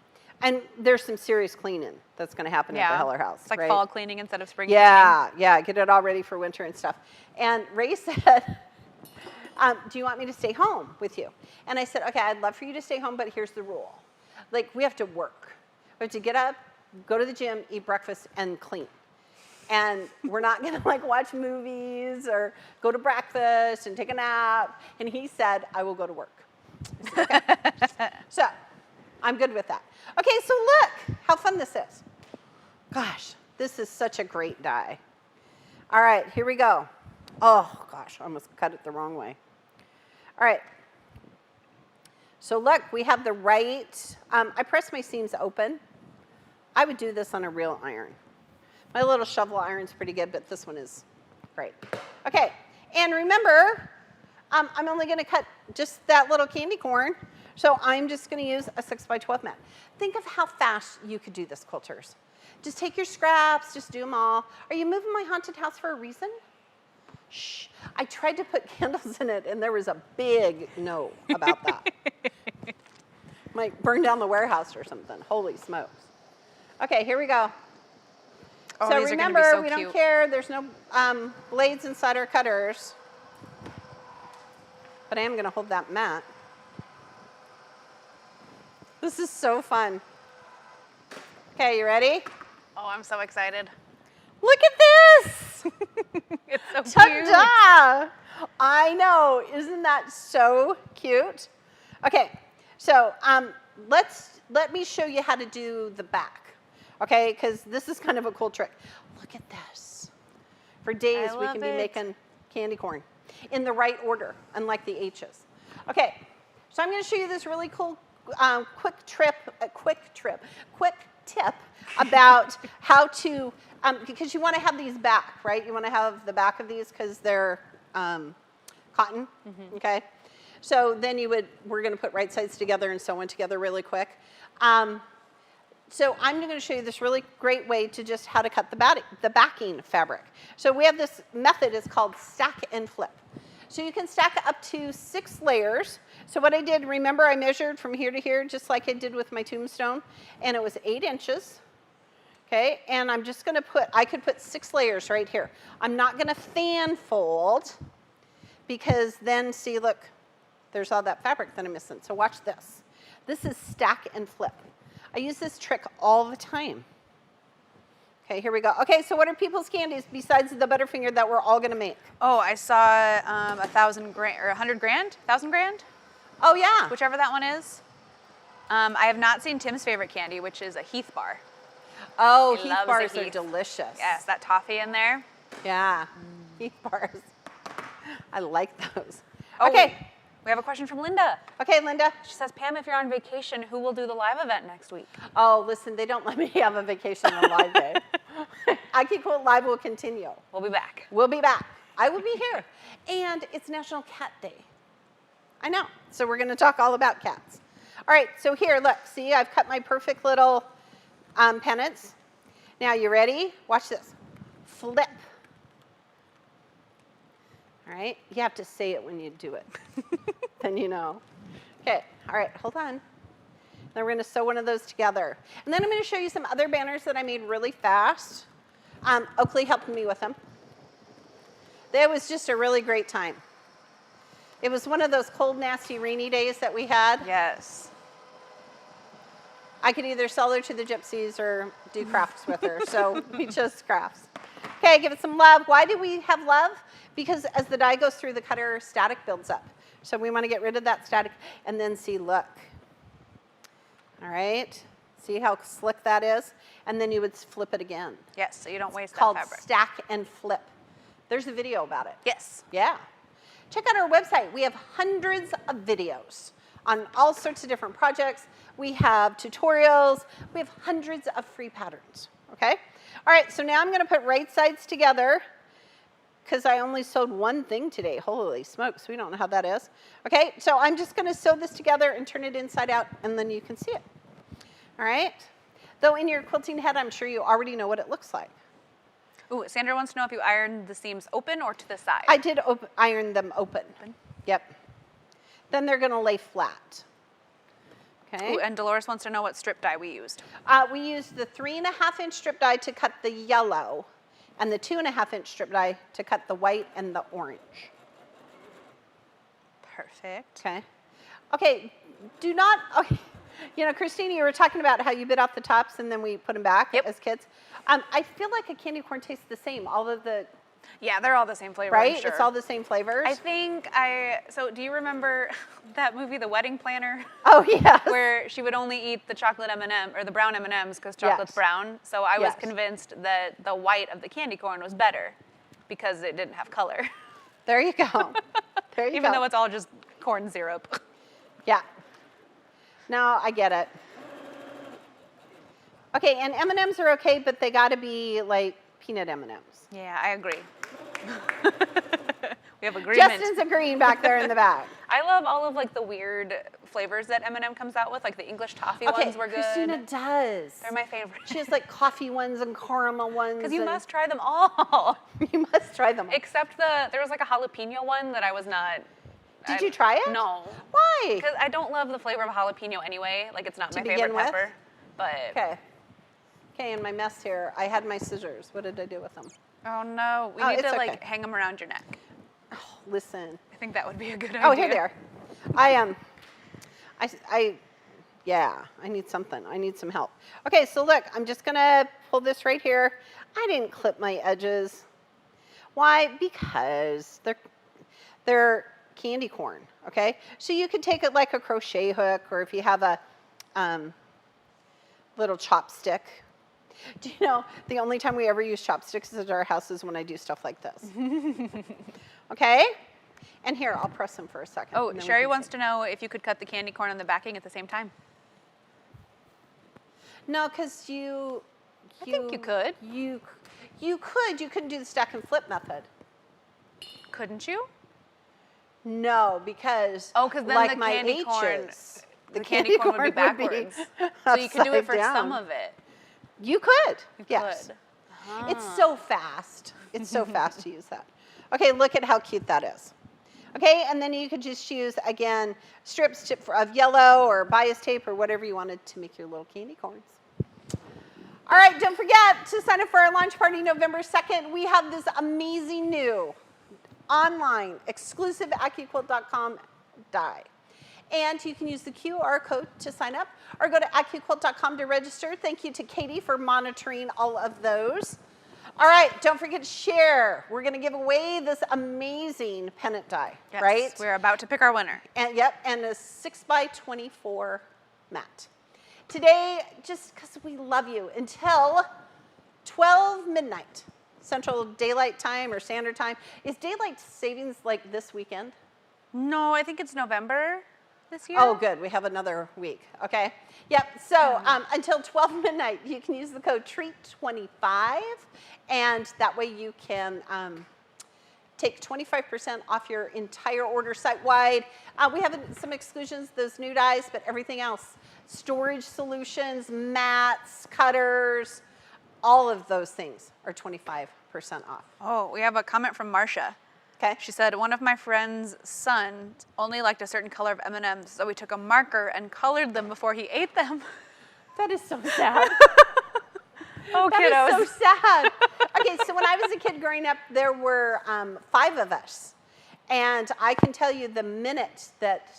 and there's some serious cleaning that's going to happen at the Heller house. It's like right? fall cleaning instead of spring Yeah, yeah, get it all ready for winter and stuff. And Ray said, do you want me to stay home with you? And I said, okay, I'd love for you to stay home, but here's the rule. Like, we have to work. We have to get up, go to the gym, eat breakfast, and clean. And we're not going to, like, watch movies or go to breakfast and take a nap. And he said, I will go to work. I said, okay. So I'm good with that. Okay, so look how fun this is. Gosh, this is such a great die. All right, here we go. Oh, gosh, I almost cut it the wrong way. All right. So look, we have the right, I press my seams open. I would do this on a real iron. My little shovel iron's pretty good, but this one is great. Okay, and remember, I'm only gonna cut just that little candy corn, so I'm just gonna use a 6x12 mat. Think of how fast you could do this, quilters. Just take your scraps, just do them all. Are you moving my haunted house for a reason? Shh, I tried to put candles in it and there was a big no about that. Might burn down the warehouse or something, holy smokes. Okay, here we go. Oh, So these remember, are gonna be we so don't cute. care, there's no blades inside our cutters. But I am gonna hold that mat. This is so fun. Okay, you ready? Oh, I'm so excited. Look at this! It's so cute. Ta-da! I know, isn't that so cute? Okay, so let me show you how to do the back, okay? Because this is kind of a cool trick. Look at this. For days, we love can be it. making candy corn in the right order, unlike the H's. Okay, so I'm going to show you this really cool quick tip about how to, because you want to have these back, right? You want to have the back of these because they're cotton, okay? So then we're going to put right sides together and sew one together really quick. So I'm going to show you this really great way to just how to cut the backing fabric. So we have this method, it's called stack and flip. So you can stack up to 6 layers. So what I did, remember I measured from here to here, just like I did with my tombstone, and it was 8 inches. Okay, and I'm just gonna I could put 6 layers right here. I'm not gonna fan fold because then see, look, there's all that fabric that I'm missing. So watch this. This is stack and flip. I use this trick all the time. Okay, here we go. Okay, so what are people's candies besides the Butterfinger that we're all gonna make? Oh, I saw 1,000 grand or 100 grand, 1,000 grand, Oh yeah. whichever that one is. I have not seen Tim's favorite candy, which is a Heath bar. Oh, He Heath loves a bars are Heath. delicious. Yes, that toffee in there. Yeah, Heath bars. I like those. Oh, Okay, we have a question from Linda. okay, Linda. She says, Pam, if you're on vacation, who will do the live event next week? Oh, listen, they don't let me have a vacation on live day. AccuQuilt Live will continue. We'll be back. We'll be back. I will be here. And it's National Cat Day. I know. So we're going to talk all about cats. All right, so here, look. See, I've cut my perfect little pennants. Now, you ready? Watch this. Flip. All right? You have to say it when you do it. Then you know. Okay, all right, hold on. Then we're going to sew one of those together. And then I'm going to show you some other banners that I made really fast. Oakley helped me with them. It was just a really great time. It was one of those cold, nasty, rainy days that we had. Yes. I could either sell her to the gypsies or do crafts with her, so we chose crafts. Okay, give it some love. Why do we have love? Because as the dye goes through the cutter, static builds up. So we want to get rid of that static and then see, look. All right, see how slick that is? And then you would flip it again. Yes, so you don't waste It's called that fabric. stack and flip. There's a video about it. Yes. Yeah. Check out our website. We have hundreds of videos on all sorts of different projects. We have tutorials. We have hundreds of free patterns, okay? All right, so now I'm going to put right sides together because I only sewed one thing today. Holy smokes, we don't know how that is. Okay, so I'm just going to sew this together and turn it inside out, and then you can see it. All right? Though in your quilting head, I'm sure you already know what it looks like. Ooh, Sandra wants to know if you ironed the seams open or to the side. I did iron them open. Yep. Then they're going to lay flat. Okay. Ooh, and Dolores wants to know what strip die we used. We used the 3.5-inch strip die to cut the yellow, and the 2.5-inch strip die to cut the white and the orange. Perfect. Okay. Okay. Do not. Okay. You know, Christina, you were talking about how you bit off the tops and then we put them back as kids. I feel like a candy corn tastes the same. All of the Yeah, they're all the same flavor. right. I'm sure. It's all the same flavors. I think so do you remember that movie, The Wedding Planner? Oh yeah. Where she would only eat the chocolate M&M or the brown M&Ms because chocolate's brown. So I was convinced that the white of the candy corn was better because it didn't have color. There you go. There you go. Even though it's all just corn syrup. Yeah. No, I get it. Okay, and M&Ms are okay, but they got to be like peanut M&Ms. Yeah, I agree. We have agreement. Justin's agreeing back there in the back. I love all of like the weird flavors that M&M comes out with, like the English toffee ones were good. Christina does. They're my favorite. She has like coffee ones and caramel ones. Because you must try them all. You must try them all. Except there was like a jalapeno one that I was not. Did you try it? No. Why? Because I don't love the flavor of jalapeno anyway. Like it's not my favorite with? pepper. But Okay. Okay, in my mess here, I had my scissors. What did I do with them? oh no, we need to like hang them around your neck. Oh, listen. I think that would be a good idea. Oh, here they are. Yeah, I need something. I need some help. Okay, so look, I'm just gonna pull this right here. I didn't clip my edges. Why? Because they're candy corn, okay? So you could take it like a crochet hook, or if you have a little chopstick. Do you know, the only time we ever use chopsticks at our house is when I do stuff like this. Okay? And here, I'll press them for a second. Oh, Sherry wants to know if you could cut the candy corn on the backing at the same time. No, because I think you could. You could. You couldn't do the stack and flip method. Couldn't you? No, because because then like the my candy H's, corn, the candy corn would be backwards. So you could do it for some of it. You could. You yes. could. It's so fast. It's so fast to use that. Okay, look at how cute that is. Okay, and then you could just use, again, strips of yellow or bias tape or whatever you wanted to make your little candy corns. All right, don't forget to sign up for our launch party November 2nd. We have this amazing new online exclusive AccuQuilt.com die. And you can use the QR code to sign up or go to AccuQuilt.com to register. Thank you to Katie for monitoring all of those. All right, don't forget to share. We're going to give away this amazing pennant die, Yes, right? We're about to pick our winner. And and a 6x24 mat. Today, just because we love you, until 12 midnight, Central Daylight Time or Standard Time. Is daylight savings like this weekend? No, I think it's November this year. Oh, good. We have another week. Okay. Yep. So until 12 midnight, you can use the code TREAT25, and that way you can take 25% off your entire order site-wide. We have some exclusions, those new dies, but everything else, storage solutions, mats, cutters, All of those things are 25% off. Oh, we have a comment from Marcia. Okay. She said, one of my friend's son only liked a certain color of M&Ms, so we took a marker and colored them before he ate them. That is so sad. Oh, That kiddos. is so sad. Okay, so when I was a kid growing up, there were 5 of us. And I can tell you the minute that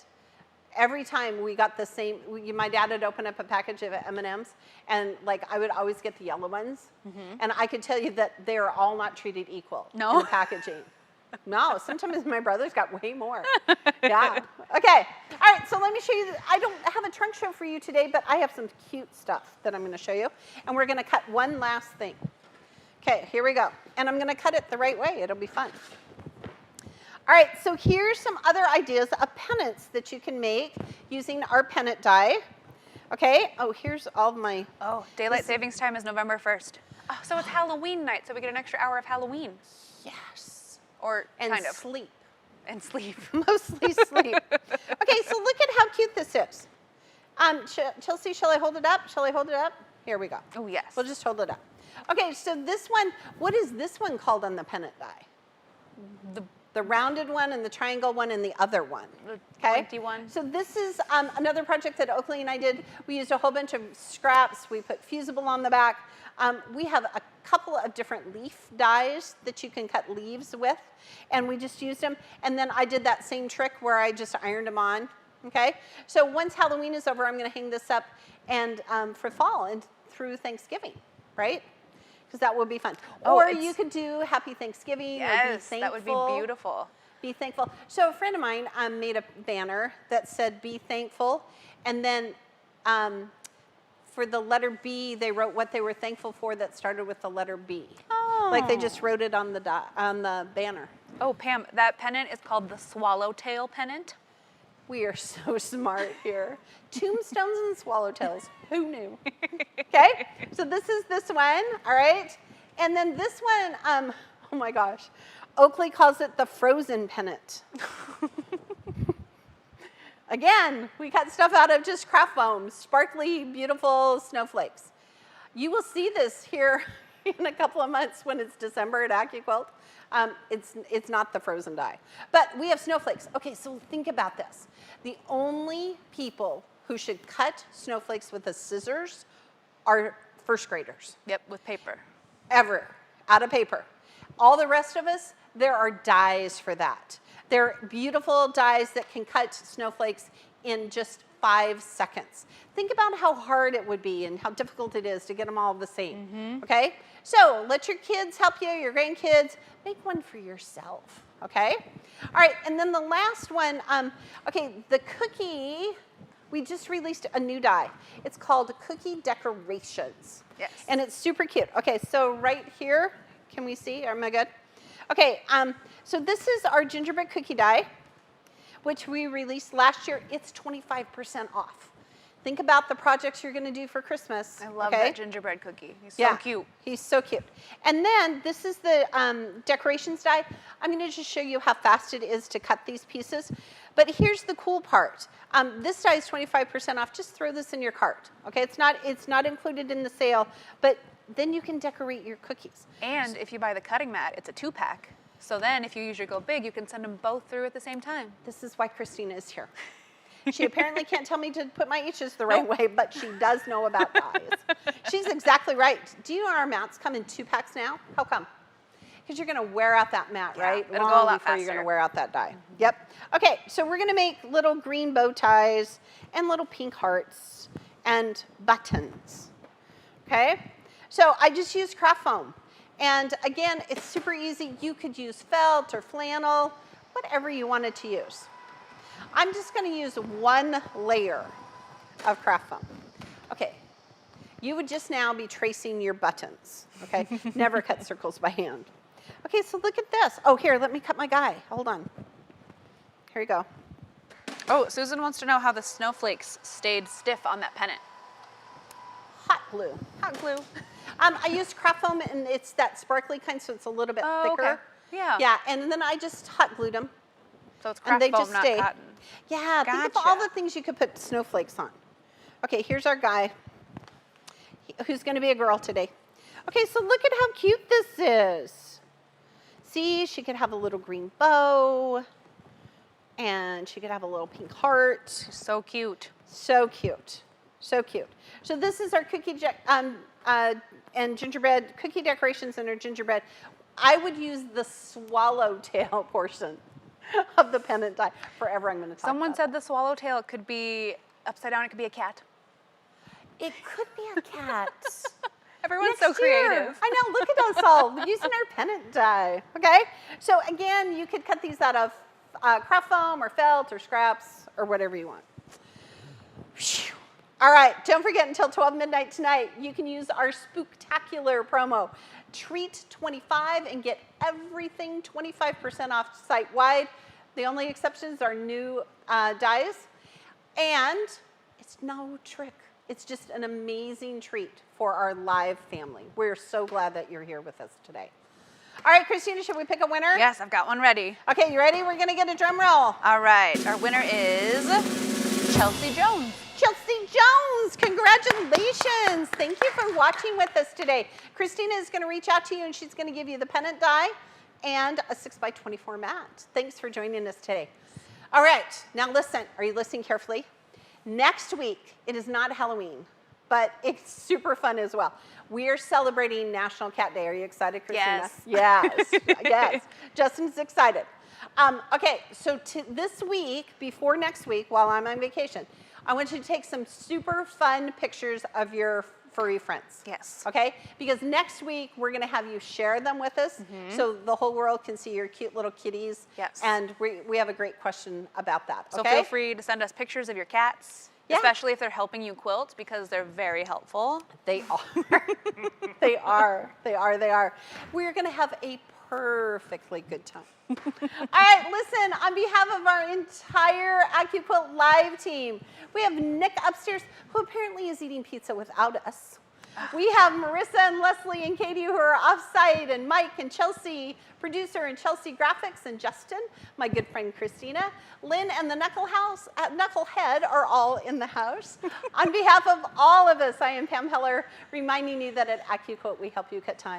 every time we got the same, my dad would open up a package of M&Ms, and like I would always get the yellow ones. And I could tell you that they're all not treated equal No? in the packaging. No, sometimes my brother's got way more. Yeah. Okay. All right, so let me show you. I don't have a trunk show for you today, but I have some cute stuff that I'm going to show you. And we're going to cut one last thing. Okay, here we go. And I'm going to cut it the right way. It'll be fun. All right, so here's some other ideas of pennants that you can make using our pennant die. Okay, oh, here's all my... Oh, daylight savings time is November 1st. Oh, so it's Halloween night, so we get an extra hour of Halloween. Yes. Or And kind of. sleep. And sleep. Mostly sleep. Okay, so look at how cute this is. Chelsea, shall I hold it up? Shall I hold it up? Here we go. Oh, yes. We'll just hold it up. Okay, so this one, what is this one called on the pennant die? The rounded one and the triangle one and the other one. The Okay? pointy one. So this is another project that Oakley and I did. We used a whole bunch of scraps. We put Fusible on the back. We have a couple of different leaf dies that you can cut leaves with, and we just used them. And then I did that same trick where I just ironed them on. Okay? So once Halloween is over, I'm going to hang this up and for fall and through Thanksgiving, right? Because that would be fun. Oh, or you could do Happy Thanksgiving. Or be Yes, thankful. that would be beautiful. Be thankful. So a friend of mine made a banner that said "Be thankful," and then for the letter B, they wrote what they were thankful for that started with the letter B. Oh. Like they just wrote it on the banner. Oh, Pam, that pennant is called the Swallowtail Pennant. We are so smart here. Tombstones and swallowtails. Who knew? Okay, so this is this one, all right? And then this one, oh my gosh. Oakley calls it the frozen pennant. Again, we cut stuff out of just craft foam, sparkly, beautiful snowflakes. You will see this here in a couple of months when it's December at AccuQuilt. It's not the frozen die. But we have snowflakes. Okay, so think about this. The only people who should cut snowflakes with the scissors are first graders. Yep, with paper. Ever, out of paper. All the rest of us, there are dies for that. They're beautiful dies that can cut snowflakes in just 5 seconds. Think about how hard it would be and how difficult it is to get them all the same, okay? So let your kids help you, your grandkids, make one for yourself, okay? All right, and then the last one, okay, the cookie, we just released a new die. It's called Cookie Decorations. Yes. And it's super cute. Okay, so right here, can we see? Am I good? Okay, so this is our gingerbread cookie die, which we released last year. It's 25% off. Think about the projects you're going to do for Christmas. I love okay? that gingerbread cookie. He's so cute. He's so cute. And then this is the decorations die. I'm going to just show you how fast it is to cut these pieces. But here's the cool part. This die is 25% off. Just throw this in your cart. Okay, it's not included in the sale, but then you can decorate your cookies. And if you buy the cutting mat, it's a 2-pack. So then if you usually go big, you can send them both through at the same time. This is why Christina is here. She apparently can't tell me to put my H's the right way, but she does know about dies. She's exactly right. Do you know our mats come in 2-packs now? How come? Because you're going to wear out that mat, Yeah, right? it'll go a lot before you're going faster. to wear out that die. Yep. Okay, so we're going to make little green bow ties and little pink hearts and buttons. Okay? So I just used craft foam. And again, it's super easy. You could use felt or flannel, whatever you wanted to use. I'm just going to use one layer of craft foam. Okay, you would just now be tracing your buttons, okay? Never cut circles by hand. Okay, so look at this. Oh, here, let me cut my guy. Hold on. Here you go. Oh, Susan wants to know how the snowflakes stayed stiff on that pennant. Hot glue. Hot glue. I used craft foam, and it's that sparkly kind, so it's a little bit thicker. Okay. Yeah. Yeah, and then I just hot glued them. So it's And craft they foam, just not stay. cotton. Yeah, think of all Gotcha. the things you could put snowflakes on. Okay, here's our guy who's going to be a girl today. Okay, so look at how cute this is. See, she could have a little green bow, and she could have a little pink heart. So cute. So cute. So cute. So this is our and gingerbread cookie decorations and our gingerbread. I would use the swallowtail portion of the pennant die. Forever I'm going to talk Someone about said the swallowtail could be upside down. It could be a cat. it could be a cat. Everyone's Next so year. creative. I know, look at us all using our pennant die, okay? So again, you could cut these out of craft foam or felt or scraps or whatever you want. Phew. All right, don't forget until 12 midnight tonight, you can use our spooktacular promo. Treat 25 and get everything 25% off site-wide. The only exceptions are new dies. And it's no trick. It's just an amazing treat for our live family. We're so glad that you're here with us today. All right, Christina, should we pick a winner? Yes, I've got one ready. Okay, you ready? We're gonna get a drum roll. All right, our winner is Chelsea Jones. Chelsea Jones, congratulations. Thank you for watching with us today. Christina is gonna reach out to you and she's gonna give you the pennant die and a 6x24 mat. Thanks for joining us today. All right, now listen, are you listening carefully? Next week, it is not Halloween, but it's super fun as well. We are celebrating National Cat Day. Are you excited, Christina? Yes. Yes, yes. Justin's excited. Okay, so this week, before next week, while I'm on vacation, I want you to take some super fun pictures of your furry friends. Yes. Okay? Because next week, we're going to have you share them with us so the whole world can see your cute little kitties. Yes. And we have a great question about that. So okay? feel free to send us pictures of your cats, Yeah. especially if they're helping you quilt because they're very helpful. They are. They are. They are. They are. We're going to have a perfectly good time. All right, listen, on behalf of our entire AccuQuilt Live team, we have Nick upstairs, who apparently is eating pizza without us. We have Marissa and Leslie and Katie, who are off-site, and Mike and Chelsea, producer, and Chelsea Graphics, and Justin, my good friend Christina. Lynn and the Knucklehead are all in the house. On behalf of all of us, I am Pam Heller, reminding you that at AccuQuilt, we help you cut time.